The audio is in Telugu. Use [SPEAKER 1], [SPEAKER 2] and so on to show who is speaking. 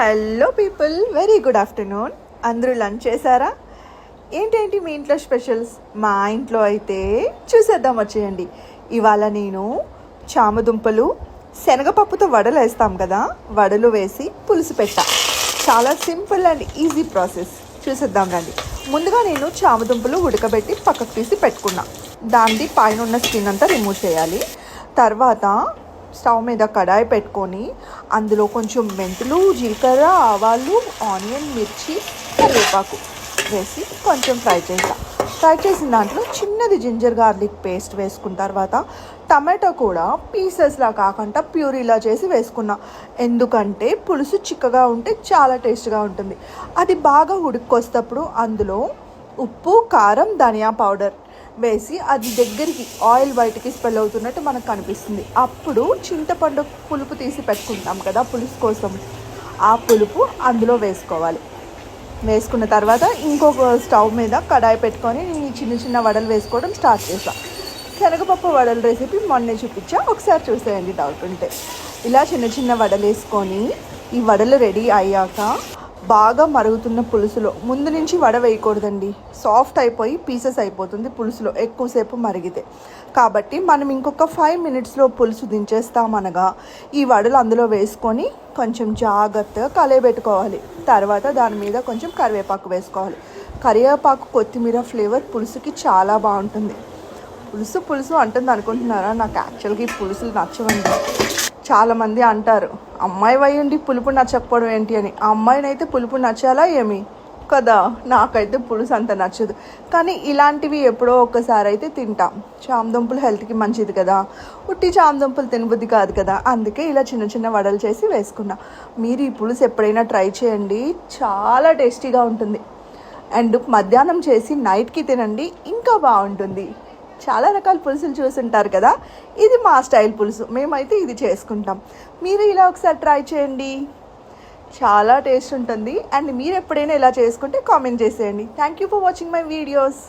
[SPEAKER 1] Hello people, very good afternoon. అందరూ లంచ్ చేశారా? ఏంటేంటి మీ ఇంట్లో స్పెషల్స్? మా ఇంట్లో అయితే చూసేద్దాం వచ్చేయండి. ఇవాళ నేను చామదుంపలు శనగపప్పుతో వడలు వేస్తాం కదా, వడలు వేసి పులుసు పెట్టా. చాలా సింపుల్ అండ్ ఈజీ ప్రాసెస్. చూసేద్దాం రండి. ముందుగా నేను చామదుంపలు ఉడకబెట్టి పక్కకు తీసి పెట్టుకున్నా. దాన్ని పైన ఉన్న స్కిన్ అంతా రిమూవ్ చేయాలి. తర్వాత స్టవ్ మీద కడాయి పెట్టుకొని అందులో కొంచెం మెంతులు, జీలకర్ర, ఆవాలు, ఆనియన్, మిర్చి, కరివేపాకు వేసి కొంచెం ఫ్రై చేసిన దాంట్లో చిన్నది జింజర్ గార్లిక్ పేస్ట్ వేసుకున్న తర్వాత టమాటో కూడా పీసెస్లా కాకుండా ప్యూరీలా చేసి వేసుకున్నా. ఎందుకంటే పులుసు చిక్కగా ఉంటే చాలా టేస్ట్గా ఉంటుంది. అది బాగా ఉడికొస్తప్పుడు అందులో ఉప్పు, కారం, ధనియా పౌడర్ వేసి అది దగ్గరికి ఆయిల్ బయటికి స్పెల్ అవుతున్నట్టు మనకు కనిపిస్తుంది. అప్పుడు చింతపండు పులుపు తీసి పెట్టుకుంటాం కదా పులుసు కోసం, ఆ పులుపు అందులో వేసుకోవాలి. వేసుకున్న తర్వాత ఇంకొక స్టవ్ మీద కడాయి పెట్టుకొని చిన్న చిన్న వడలు వేసుకోవడం స్టార్ట్ చేసాను. శనగపప్పు వడల రెసిపీ మొన్నే చూపించా, ఒకసారి చూసేయండి డౌట్ ఉంటే. ఇలా చిన్న చిన్న వడలు వేసుకొని ఈ వడలు రెడీ అయ్యాక బాగా మరుగుతున్న పులుసులో ముందు నుంచి వడ వేయకూడదండి, సాఫ్ట్ అయిపోయి పీసెస్ అయిపోతుంది పులుసులో ఎక్కువసేపు మరిగితే. కాబట్టి మనం ఇంకొక 5 minutesలో పులుసు దించేస్తామనగా ఈ వడలు అందులో వేసుకొని కొంచెం జాగ్రత్తగా కలయబెట్టుకోవాలి. తర్వాత దాని మీద కొంచెం కరివేపాకు వేసుకోవాలి. కరివేపాకు, కొత్తిమీర ఫ్లేవర్ పులుసుకి చాలా బాగుంటుంది. పులుసు అంటుంది అనుకుంటున్నారా? నాకు యాక్చువల్గా ఈ పులుసులు నచ్చవండి. చాలామంది అంటారు, అమ్మాయి అయ్యుండి పులుపు నచ్చకపోవడం ఏంటి అని. ఆ అమ్మాయినైతే పులుపు నచ్చాలా ఏమి కదా. నాకైతే పులుసు అంత నచ్చదు, కానీ ఇలాంటివి ఎప్పుడో ఒక్కసారి అయితే తింటాం. చామదుంపలు హెల్త్కి మంచిది కదా, ఉట్టి చామదుంపలు తినబుద్ధి కాదు కదా, అందుకే ఇలా చిన్న చిన్న వడలు చేసి వేసుకున్నా. మీరు ఈ పులుసు ఎప్పుడైనా ట్రై చేయండి, చాలా టేస్టీగా ఉంటుంది. అండ్ మధ్యాహ్నం చేసి నైట్కి తినండి, ఇంకా బాగుంటుంది. చాలా రకాల పులుసులు చూసుంటారు కదా, ఇది మా స్టైల్ పులుసు. మేమైతే ఇది చేసుకుంటాం. మీరు ఇలా ఒకసారి ట్రై చేయండి, చాలా టేస్ట్ ఉంటుంది. అండ్ మీరు ఎప్పుడైనా ఇలా చేసుకుంటే కామెంట్ చేసేయండి. Thank you for watching my videos.